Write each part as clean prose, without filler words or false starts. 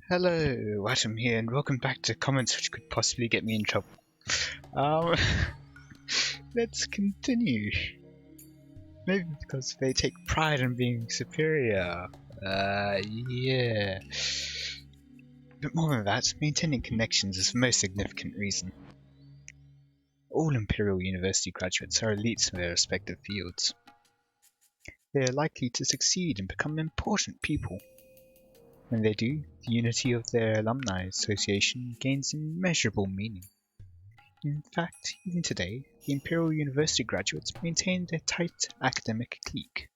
Hello, Watem here, and welcome back to comments which could possibly get me in trouble. Um, let's continue. Maybe because they take pride in being superior. Yeah. But more than that, maintaining connections is the most significant reason. All Imperial University graduates are elites in their respective fields. They are likely to succeed and become important people. When they do, the unity of their alumni association gains immeasurable meaning. In fact, even today, the Imperial University graduates maintain their tight academic clique.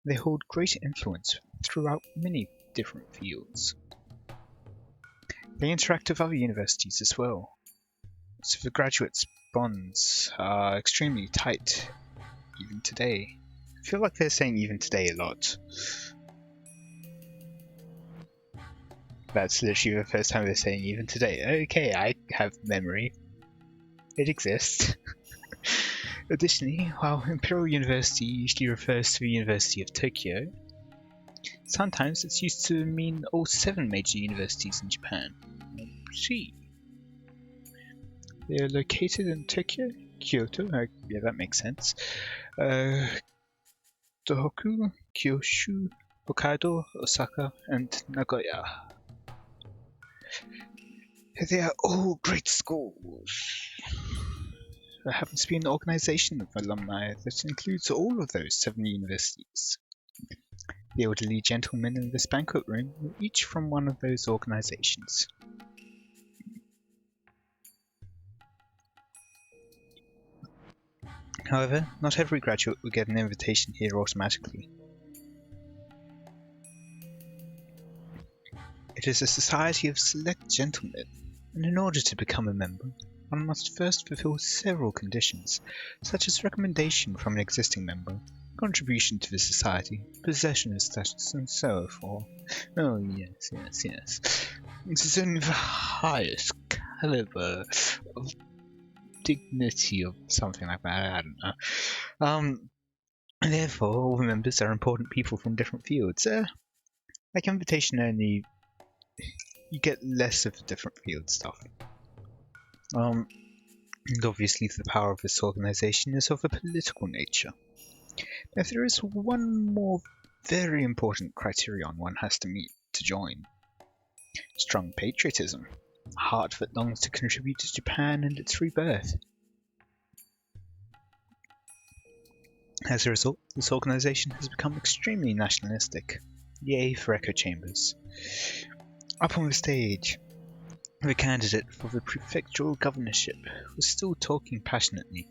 They hold great influence throughout many different fields. They interact with other universities as well, so the graduates' bonds are extremely tight, even today. I feel like they're saying even today a lot. That's literally the first time they're saying even today. Okay, I have memory. It exists. Additionally, while Imperial University usually refers to the University of Tokyo, sometimes it's used to mean all 7 major universities in Japan. See. They are located in Tokyo, Kyoto, yeah, that makes sense, Tohoku, Kyushu, Hokkaido, Osaka, and Nagoya. They are all great schools. There happens to be an organization of alumni that includes all of those 7 universities. The elderly gentlemen in this banquet room were each from one of those organizations. However, not every graduate will get an invitation here automatically. It is a society of select gentlemen, and in order to become a member, one must first fulfill several conditions, such as recommendation from an existing member, contribution to the society, possession of status, and so forth. Oh yes. It is only the highest caliber of dignity of something like that, I don't know. Therefore, all the members are important people from different fields. Like invitation only, you get less of the different field stuff. And obviously the power of this organization is of a political nature. If there is one more very important criterion one has to meet to join. Strong patriotism. A heart that longs to contribute to Japan and its rebirth. As a result, this organization has become extremely nationalistic. Yay for echo chambers. Up on the stage, the candidate for the prefectural governorship was still talking passionately.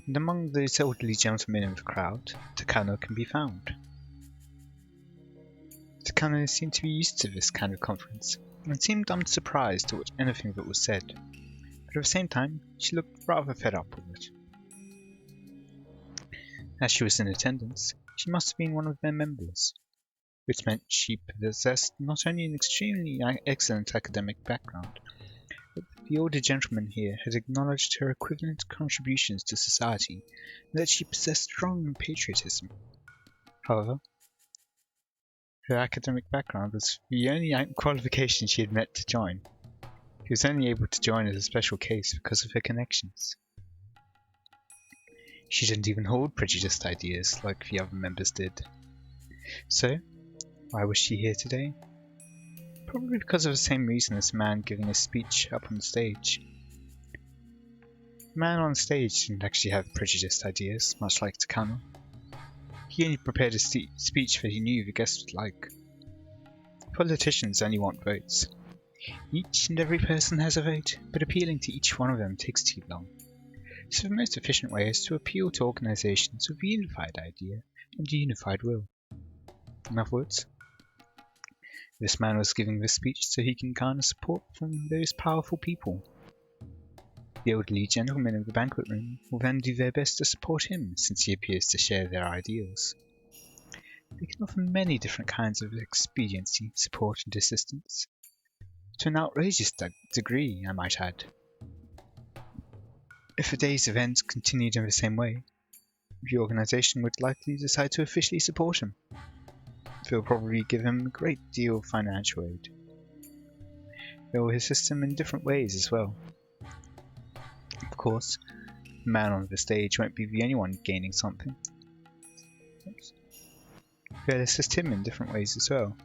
And among those elderly gentlemen in the crowd, Takano can be found. Takano seemed to be used to this kind of conference, and seemed unsurprised at anything that was said, but at the same time, she looked rather fed up with it. As she was in attendance, she must have been one of their members, which meant she possessed not only an extremely excellent academic background, but the older gentleman here had acknowledged her equivalent contributions to society, and that she possessed strong patriotism. However, her academic background was the only qualification she had met to join. She was only able to join as a special case because of her connections. She didn't even hold prejudiced ideas like the other members did. So, why was she here today? Probably because of the same reason as the man giving a speech up on the stage. The man on stage didn't actually have prejudiced ideas, much like Takano. He only prepared a speech that he knew the guests would like. Politicians only want votes. Each and every person has a vote, but appealing to each one of them takes too long. So the most efficient way is to appeal to organizations with a unified idea and a unified will. In other words, this man was giving this speech so he can garner support from those powerful people. The elderly gentlemen in the banquet room will then do their best to support him since he appears to share their ideals. They can offer many different kinds of expediency, support and assistance. To an outrageous degree, I might add. If the day's events continued in the same way, the organization would likely decide to officially support him. They'll probably give him a great deal of financial aid. They will assist him in different ways as well. Of course, the man on the stage won't be the only one gaining something. Oops. They'll assist him in different ways as well.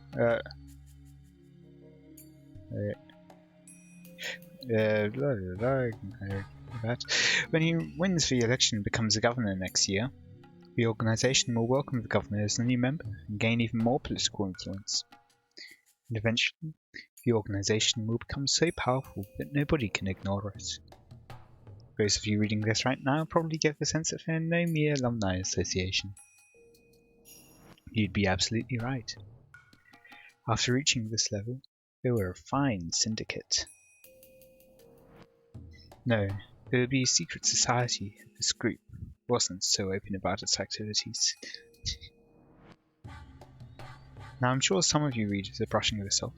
When he wins the election and becomes a governor next year, the organisation will welcome the governor as a new member and gain even more political influence. And eventually, the organisation will become so powerful that nobody can ignore it. Those of you reading this right now probably get the sense that they're no mere alumni association. You'd be absolutely right. After reaching this level, they were a fine syndicate. No, there would be a secret society if this group wasn't so open about its activities. Now I'm sure some of you readers are brushing this off,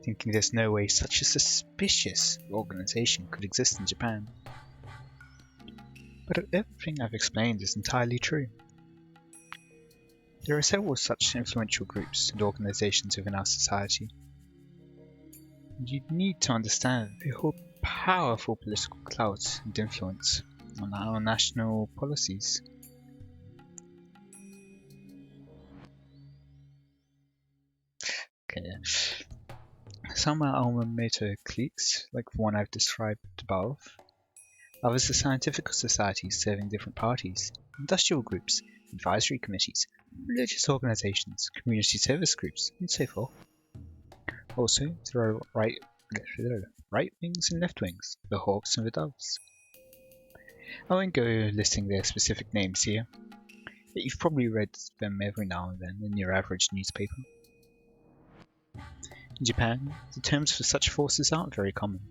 thinking there's no way such a suspicious organisation could exist in Japan. But everything I've explained is entirely true. There are several such influential groups and organisations within our society. And you need to understand that they hold powerful political clout and influence on our national policies. Okay. Some are alma mater cliques, like the one I've described above. Others are scientific societies serving different parties, industrial groups, advisory committees, religious organisations, community service groups, and so forth. Also, there are right wings and left wings, the hawks and the doves. I won't go listing their specific names here, but you've probably read them every now and then in your average newspaper. In Japan, the terms for such forces aren't very common.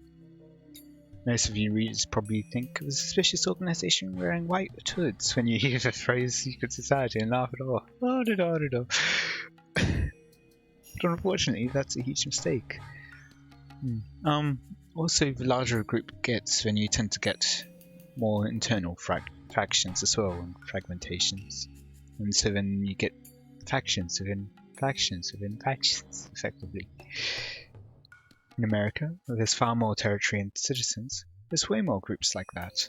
Most of you readers probably think of a suspicious organisation wearing white hoods when you hear the phrase secret society and laugh it off. But unfortunately, that's a huge mistake. Also, the larger a group gets, then you tend to get more internal factions as well, and fragmentations. And so then you get factions within factions within factions, effectively. In America, where there's far more territory and citizens, there's way more groups like that.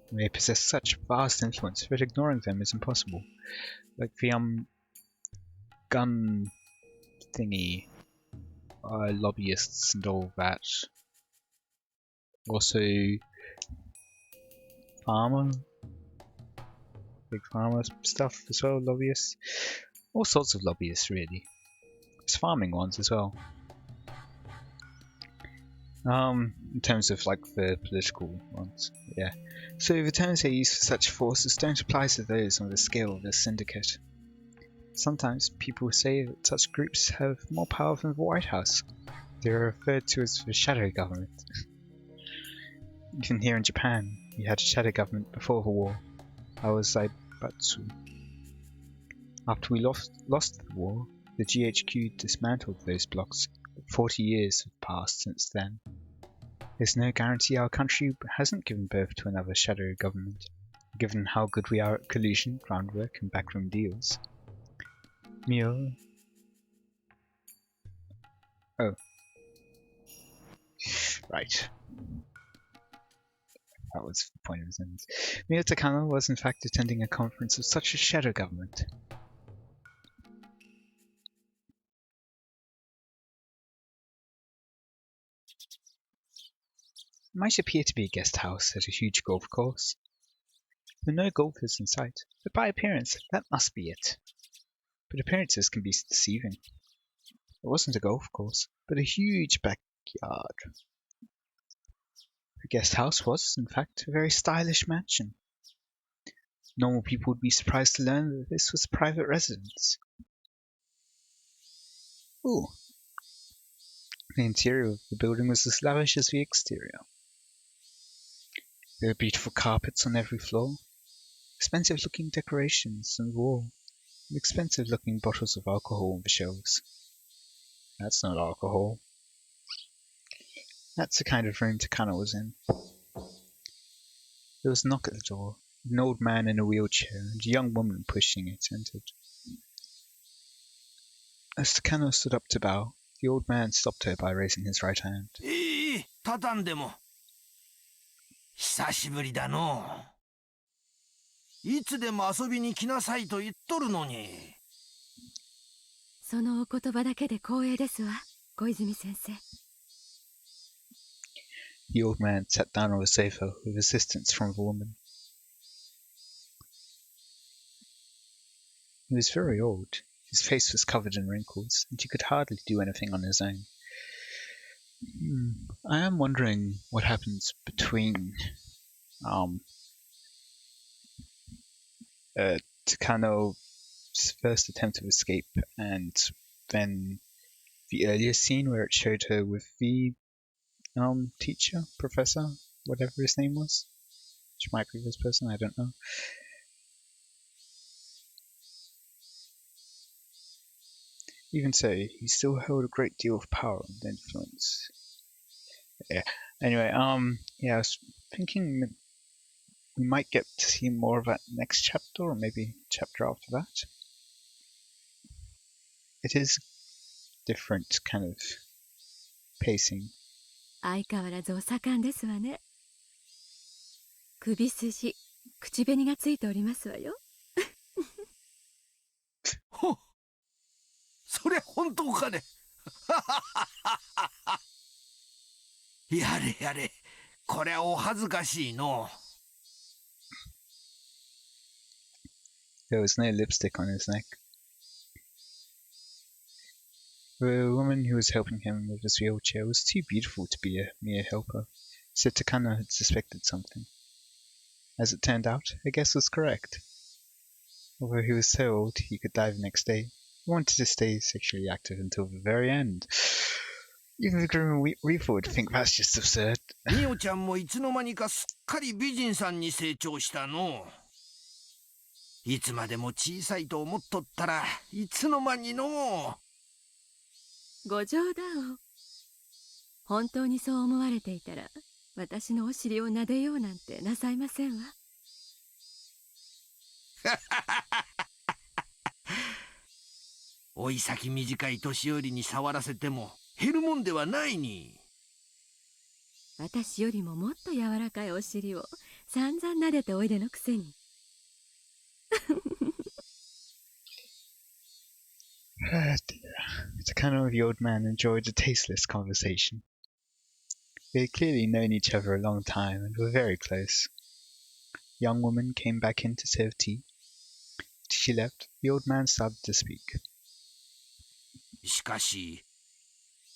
And they possess such vast influence that ignoring them is impossible. Like the gun thingy, lobbyists and all that. Also, big pharma stuff as well, lobbyists. All sorts of lobbyists, really. There's farming ones as well. In terms of like the political ones, yeah. So the terms they use for such forces don't apply to those on the scale of a syndicate. Sometimes people say that such groups have more power than the White House. They are referred to as the shadow government. Even here in Japan, we had a shadow government before the war. I was Zaibatsu. After we lost the war, the GHQ dismantled those blocks. 40 years have passed since then. There's no guarantee our country hasn't given birth to another shadow government, given how good we are at collusion, groundwork, and backroom deals. Mio. Oh. Right. That was the point of the sentence. Mio Takano was in fact attending a conference of such a shadow government. It might appear to be a guest house at a huge golf course. There are no golfers in sight, but by appearance, that must be it. But appearances can be deceiving. It wasn't a golf course, but a huge backyard. The guest house was, in fact, a very stylish mansion. Normal people would be surprised to learn that this was a private residence. Ooh. The interior of the building was as lavish as the exterior. There were beautiful carpets on every floor, expensive-looking decorations on the wall, and expensive-looking bottles of alcohol on the shelves. That's not alcohol. That's the kind of room Takano was in. There was a knock at the door. An old man in a wheelchair and a young woman pushing it entered. As Takano stood up to bow, the old man stopped her by raising his right hand. 畳んでも。久しぶりだのう。いつでも遊びに来なさいと言っとるのに。そのお言葉だけで光栄ですわ、小泉先生。The old man sat down on a sofa with assistance from the woman. He was very old. His face was covered in wrinkles, and he could hardly do anything on his own. I am wondering what happens between Takano's first attempt to escape and then the earlier scene where it showed her with the teacher, professor, whatever his name was. Which might be this person, I don't know. Even so, he still held a great deal of power and influence. Yeah. Anyway, yeah, I was thinking we might get to see more of that next chapter, or maybe chapter after that. It is different kind of pacing. 相変わらずお盛んですわね。首筋、口紅がついておりますわよ。ほっ、それ本当かね。やれやれ、これはお恥ずかしいの。There was no lipstick on his neck. The woman who was helping him with his wheelchair was too beautiful to be a mere helper, so Takano had suspected something. As it turned out, her guess was correct. Although he was so old he could die the next day, he wanted to stay sexually active until the very end. Even the Grim Reaper would think that's just absurd. みおちゃんもいつの間にかすっかり美人さんに成長したの。いつまでも小さいと思っとったらいつの間にの。ご冗談を。本当にそう思われていたら、私のお尻を撫でようなんてなさいませんわ。おい先短い年寄りに触らせても減るもんではないに。私よりももっと柔らかいお尻を散々撫でておいでのくせに。Ah, dear. Takano and the old man enjoyed a tasteless conversation. They had clearly known each other a long time and were very close. The young woman came back in to serve tea. After she left, the old man started to speak. しかし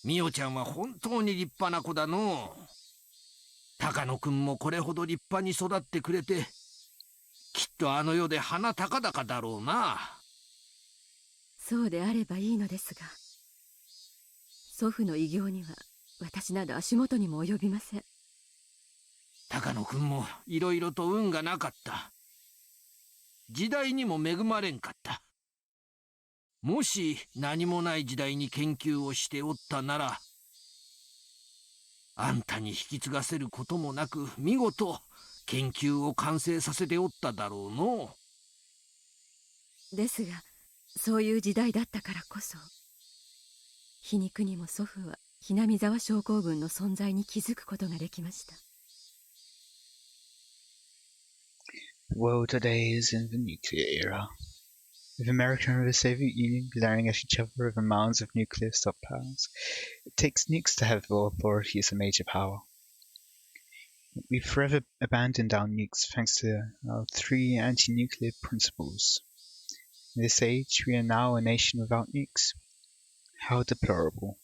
みおちゃんは本当に立派な子だの。高野くんもこれほど立派に育ってくれて、きっとあの世で鼻高々だろうな。そうであればいいのですが、祖父の偉業には私など足元にも及びません。高野くんもいろいろと運がなかった。時代にも恵まれんかった。もし何もない時代に研究をしておったなら、あんたに引き継がせることもなく見事研究を完成させておっただろうの。ですが、そういう時代だったからこそ、皮肉にも祖父はひなみ沢症候群の存在に気づくことができました。The world today is in the nuclear era. With America and the Soviet Union glaring at each other over mounds of nuclear stockpiles, it takes nukes to have the authority as a major power. We've forever abandoned our nukes thanks to our 3 anti-nuclear principles. In this age, we are now a nation without nukes. How deplorable.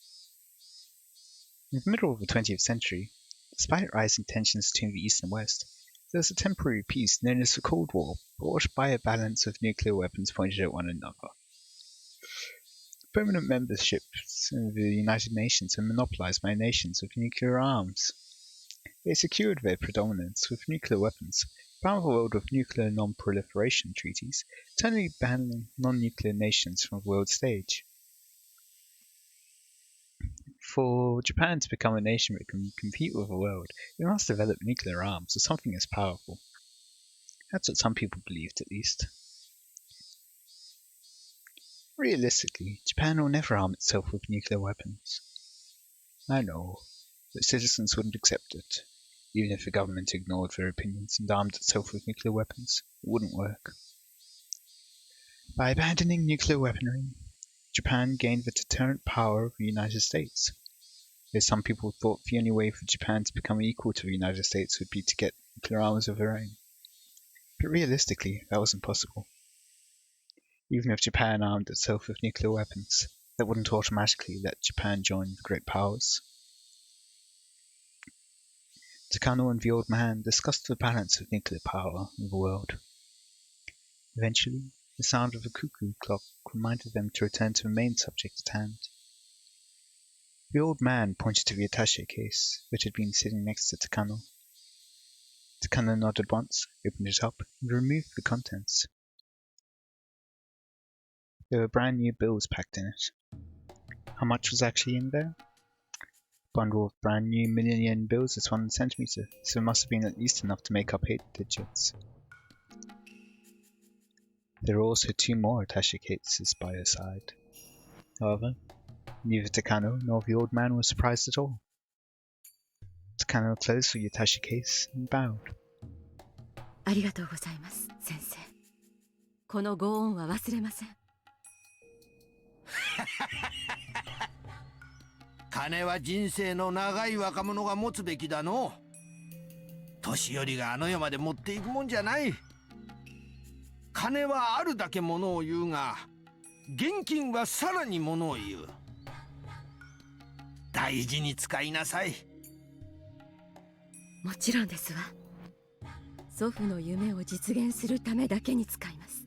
In the middle of the 20th century, despite rising tensions between the East and West, there was a temporary peace known as the Cold War, brought by a balance of nuclear weapons pointed at one another. Permanent memberships in the United Nations were monopolized by nations with nuclear arms. They secured their predominance with nuclear weapons, bound the world with nuclear non-proliferation treaties, eternally banning non-nuclear nations from the world stage. For Japan to become a nation that can compete with the world, it must develop nuclear arms or something as powerful. That's what some people believed, at least. Realistically, Japan will never arm itself with nuclear weapons. I know, but citizens wouldn't accept it. Even if the government ignored their opinions and armed itself with nuclear weapons, it wouldn't work. By abandoning nuclear weaponry, Japan gained the deterrent power of the United States. Though some people thought the only way for Japan to become equal to the United States would be to get nuclear arms of their own. But realistically, that wasn't possible. Even if Japan armed itself with nuclear weapons, that wouldn't automatically let Japan join the great powers. Takano and the old man discussed the balance of nuclear power in the world. Eventually, the sound of the cuckoo clock reminded them to return to the main subject at hand. The old man pointed to the attache case, which had been sitting next to Takano. Takano nodded once, opened it up, and removed the contents. There were brand new bills packed in it. How much was actually in there? A bundle of brand new million-yen bills is 1 centimeter, so it must have been at least enough to make up 8 digits. There were also 2 more attache cases by her side. However, neither Takano nor the old man was surprised at all. Takano closed the attache case and bowed. ありがとうございます、先生。このご恩は忘れません。金は人生の長い若者が持つべきだの。年寄りがあの世まで持っていくもんじゃない。金はあるだけものを言うが、現金はさらにものを言う。大事に使いなさい。もちろんですわ。祖父の夢を実現するためだけに使います。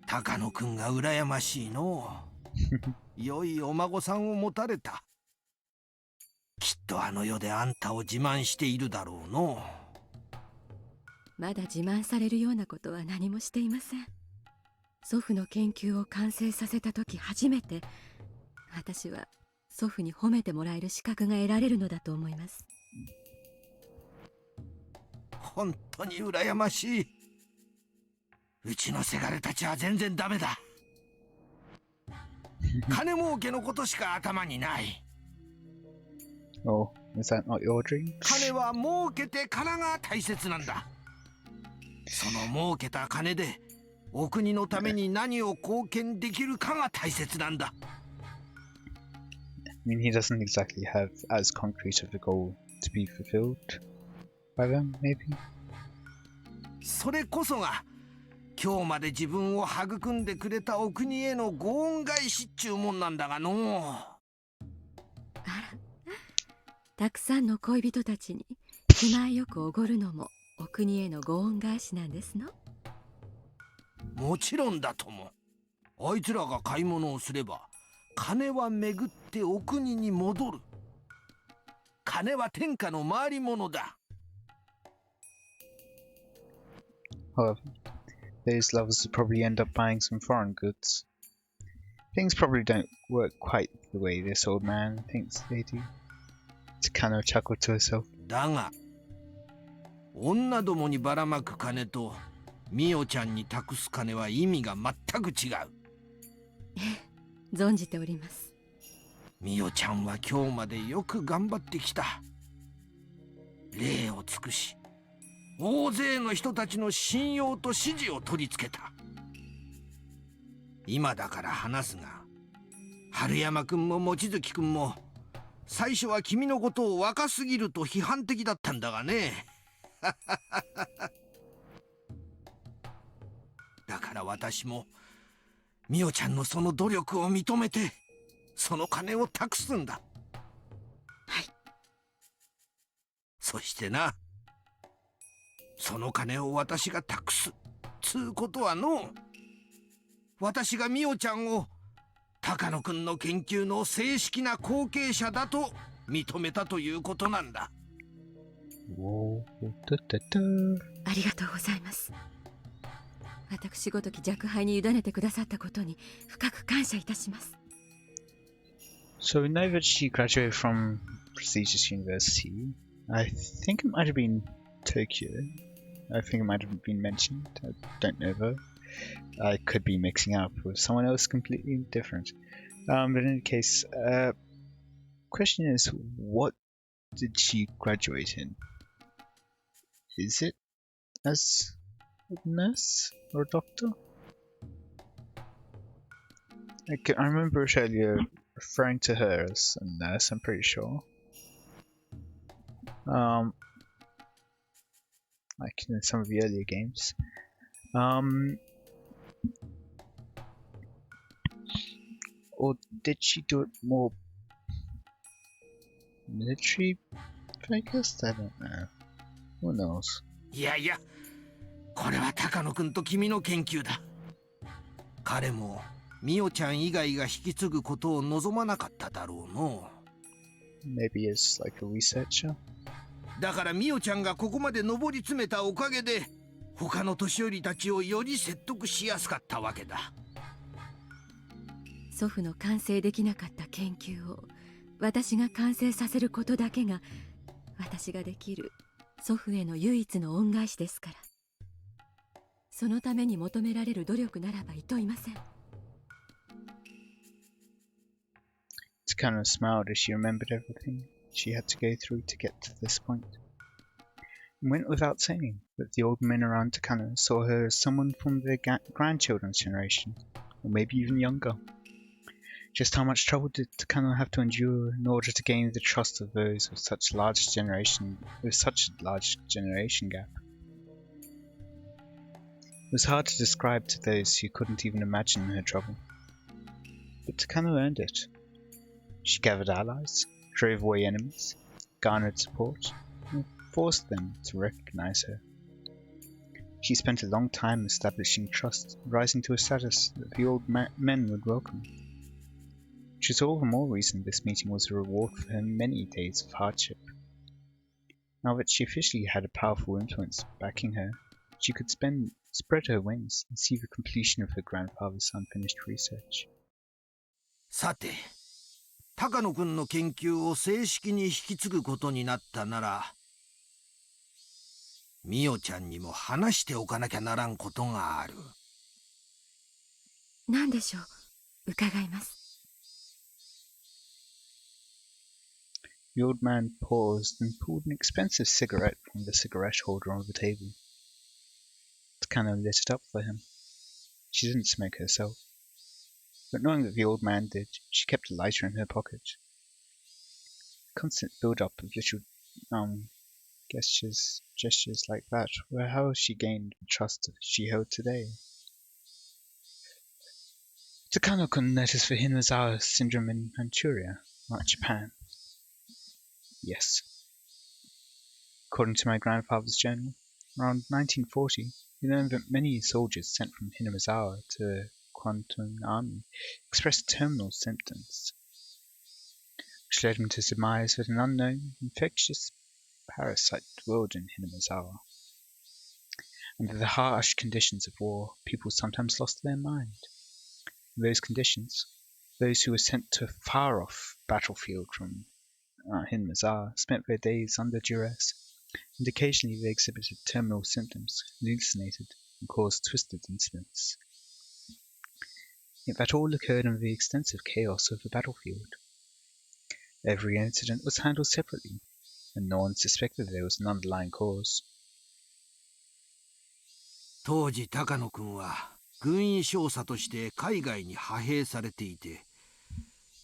高野くんが羨ましいの。良いお孫さんを持たれた。きっとあの世であんたを自慢しているだろうの。まだ自慢されるようなことは何もしていません。祖父の研究を完成させた時初めて、私は祖父に褒めてもらえる資格が得られるのだと思います。本当に羨ましい。うちのせがれたちは全然ダメだ。金儲けのことしか頭にない。Oh, is that not your dream? 金は儲けてからが大切なんだ。その儲けた金でお国のために何を貢献できるかが大切なんだ。I mean, he doesn't exactly have as concrete of a goal to be fulfilled by them, maybe? それこそが今日まで自分を育んでくれたお国へのご恩返しっちゅうもんなんだがの。あら、たくさんの恋人たちに気前よくおごるのもお国へのご恩返しなんですの。もちろんだとも。あいつらが買い物をすれば金は巡ってお国に戻る。金は天下の回り物だ。However, those lovers would probably end up buying some foreign goods. Things probably don't work quite the way this old man thinks they do. Takano chuckled to herself. だが、女どもにばらまく金とミオちゃんに託す金は意味が全く違う。ええ、存じております。ミオちゃんは今日までよく頑張ってきた。礼を尽くし、大勢の人たちの信用と支持を取り付けた。今だから話すが、春山くんも望月くんも最初は君のことを若すぎると批判的だったんだがね。だから私もミオちゃんのその努力を認めてその金を託すんだ。はい。そしてな、その金を私が託すつうことはの、私がミオちゃんを高野くんの研究の正式な後継者だと認めたということなんだ。ありがとうございます。私ごとき若輩に委ねてくださったことに深く感謝いたします。So we know that she graduated from prestigious university. I think it might have been Tokyo. I think it might have been mentioned. I don't know though. I could be mixing up with someone else completely different. But in any case, question is, what did she graduate in? Is it as a nurse or a doctor? I remember earlier referring to her as a nurse, I'm pretty sure. Like in some of the earlier games. Or did she do it more military focused? I don't know. Who knows? いやいや、これは高野君と君の研究だ。彼もミオちゃん以外が引き継ぐことを望まなかっただろうの。Maybe as like a researcher? だからミオちゃんがここまで上り詰めたおかげで、他の年寄りたちをより説得しやすかったわけだ。祖父の完成できなかった研究を私が完成させることだけが私ができる祖父への唯一の恩返しですから。そのために求められる努力ならばいといません。Takano smiled as she remembered everything she had to go through to get to this point. It went without saying that the old men around Takano saw her as someone from their grandchildren's generation, or maybe even younger. Just how much trouble did Takano have to endure in order to gain the trust of those with such a large generation gap? It was hard to describe to those who couldn't even imagine her trouble. But Takano earned it. She gathered allies, drove away enemies, garnered support, and forced them to recognize her. She spent a long time establishing trust, rising to a status that the old men would welcome. Which is all the more reason this meeting was a reward for her many days of hardship. Now that she officially had a powerful influence backing her, she could spread her wings and see the completion of her grandfather's unfinished research. さて、高野君の研究を正式に引き継ぐことになったなら、ミオちゃんにも話しておかなきゃならんことがある。何でしょう、伺います。The old man paused and pulled an expensive cigarette from the cigarette holder on the table. Takano lit it up for him. She didn't smoke herself, but knowing that the old man did, she kept a lighter in her pocket. The constant build-up of little gestures like that were how she gained the trust she held today. Takano-kun noticed the Hinazawa syndrome in Manchuria, not Japan. Yes. According to my grandfather's journal, around 1940, he learned that many soldiers sent from Hinazawa to the Kwantung Army expressed terminal symptoms, which led him to surmise that an unknown, infectious parasite dwelled in Hinazawa. Under the harsh conditions of war, people sometimes lost their mind. In those conditions, those who were sent to a far-off battlefield from Hinazawa spent their days under duress, and occasionally they exhibited terminal symptoms, hallucinated, and caused twisted incidents. Yet that all occurred in the extensive chaos of the battlefield. Every incident was handled separately, and no one suspected there was an underlying cause. 当時高野君は軍医少佐として海外に派兵されていて、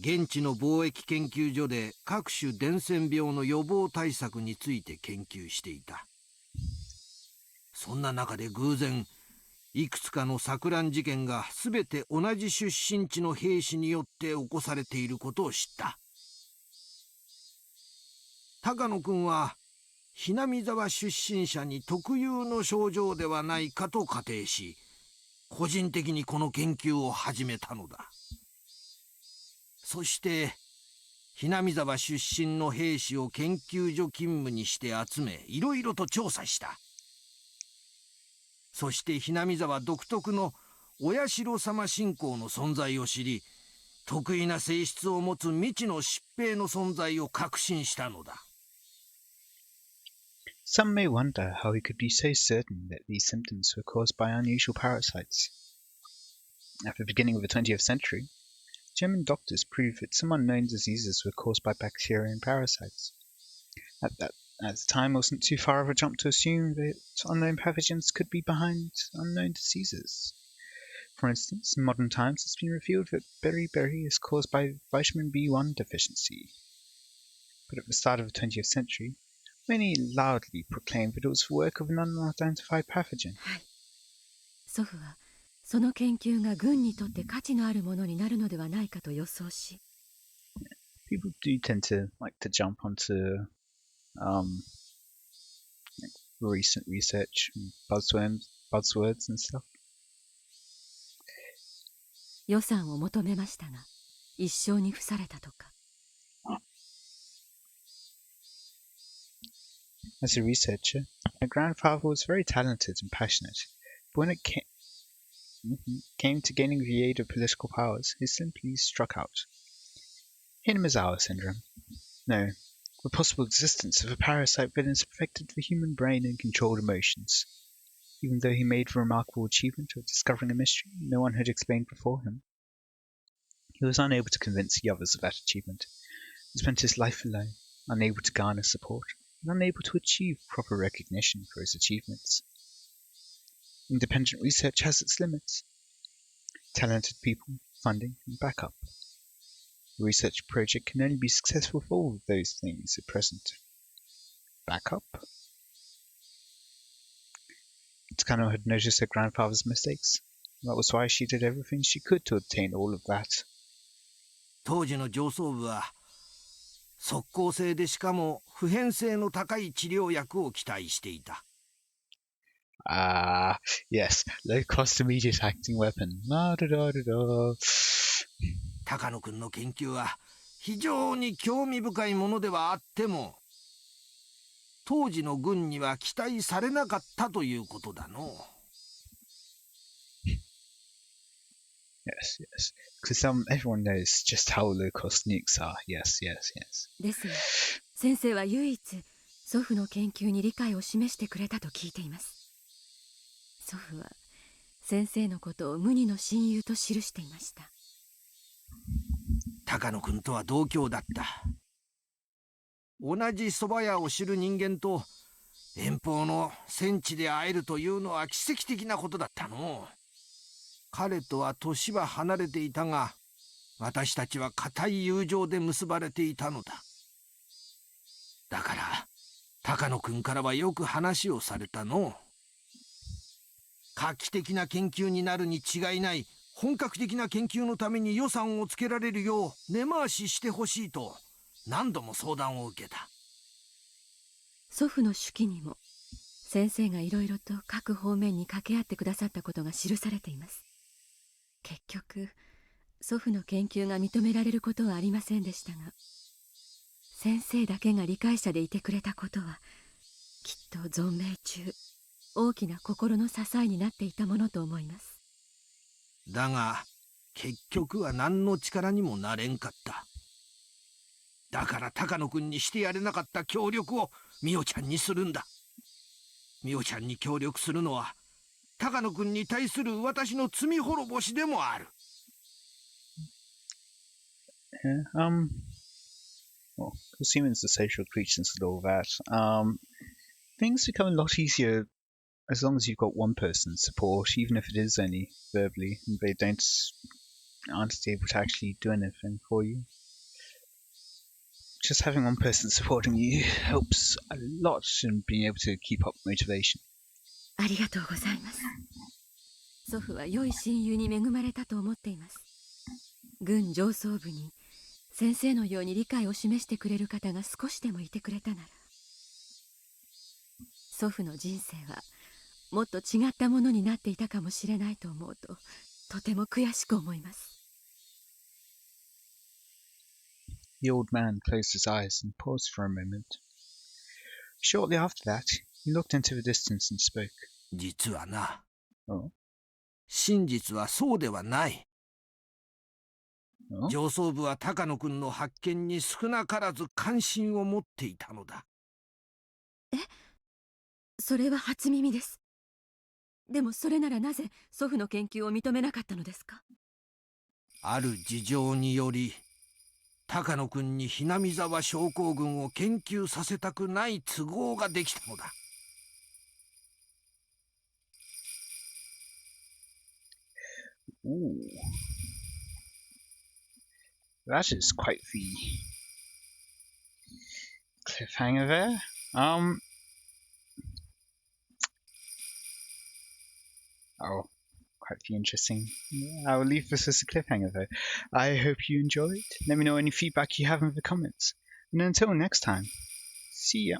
現地の貿易研究所で各種伝染病の予防対策について研究していた。そんな中で偶然、いくつかの錯乱事件が全て同じ出身地の兵士によって起こされていることを知った。高野君はひなみ沢出身者に特有の症状ではないかと仮定し、個人的にこの研究を始めたのだ。そしてひなみ沢出身の兵士を研究所勤務にして集め、いろいろと調査した。そしてひなみ沢独特のお社様信仰の存在を知り、特異な性質を持つ未知の疾病の存在を確信したのだ。Some may wonder how he could be so certain that these symptoms were caused by unusual parasites. At the beginning of the 20th century, German doctors proved that some unknown diseases were caused by bacteria and parasites. At the time, it wasn't too far of a jump to assume that unknown pathogens could be behind unknown diseases. For instance, in modern times, it's been revealed that beriberi is caused by vitamin B1 deficiency. But at the start of the 20th century, many loudly proclaimed that it was the work of an unidentified pathogen. 祖父はその研究が軍にとって価値のあるものになるのではないかと予想し、People do tend to like to jump onto recent research and buzzwords and stuff. 予算を求めましたが、一生に付されたとか。As a researcher, my grandfather was very talented and passionate, but when it came to gaining the aid of political powers, he simply struck out. Hinamizawa syndrome. No, the possible existence of a parasite that infected the human brain and controlled emotions. Even though he made the remarkable achievement of discovering a mystery no one had explained before him, he was unable to convince the others of that achievement, and spent his life alone, unable to garner support, and unable to achieve proper recognition for his achievements. Independent research has its limits. Talented people, funding, and backup. A research project can only be successful if all of those things are present. Backup? Tsukano had noticed her grandfather's mistakes. That was why she did everything she could to obtain all of that. 当時の上層部は即効性でしかも普遍性の高い治療薬を期待していた。Yes, low-cost immediate acting weapon. 高野君の研究は非常に興味深いものではあっても、当時の軍には期待されなかったということだの。Yes, yes. Because everyone knows just how low-cost nukes are. Yes, yes, yes. ですが、先生は唯一祖父の研究に理解を示してくれたと聞いています。祖父は先生のことを無二の親友と記していました。高野君とは同郷だった。同じ蕎麦屋を知る人間と遠方の戦地で会えるというのは奇跡的なことだったの。彼とは年は離れていたが、私たちは固い友情で結ばれていたのだ。だから高野君からはよく話をされたの。画期的な研究になるに違いない。本格的な研究のために予算をつけられるよう根回ししてほしいと何度も相談を受けた。祖父の手記にも先生がいろいろと各方面に掛け合ってくださったことが記されています。結局祖父の研究が認められることはありませんでしたが、先生だけが理解者でいてくれたことはきっと存命中大きな心の支えになっていたものと思います。だが結局は何の力にもなれんかった。だから高野君にしてやれなかった協力を美代ちゃんにするんだ。美代ちゃんに協力するのは高野君に対する私の罪滅ぼしでもある。Well, because humans are social creatures and all that, things become a lot easier as long as you've got one person's support, even if it is only verbally, and they aren't able to actually do anything for you. Just having one person supporting you helps a lot in being able to keep up motivation. ありがとうございます。祖父は良い親友に恵まれたと思っています。軍上層部に先生のように理解を示してくれる方が少しでもいてくれたなら、祖父の人生はもっと違ったものになっていたかもしれないと思うと、とても悔しく思います。The old man closed his eyes and paused for a moment. Shortly after that, he looked into the distance and spoke. 実はな、Oh? 真実はそうではない。Oh? 上層部は高野君の発見に少なからず関心を持っていたのだ。え、それは初耳です。でもそれならなぜ祖父の研究を認めなかったのですか？ある事情により高野君にひなみ沢症候群を研究させたくない都合ができたのだ。Ooh. That is quite the cliffhanger there. Oh, quite the interesting. I will leave this as a cliffhanger though. I hope you enjoyed. Let me know any feedback you have in the comments. And until next time, see ya.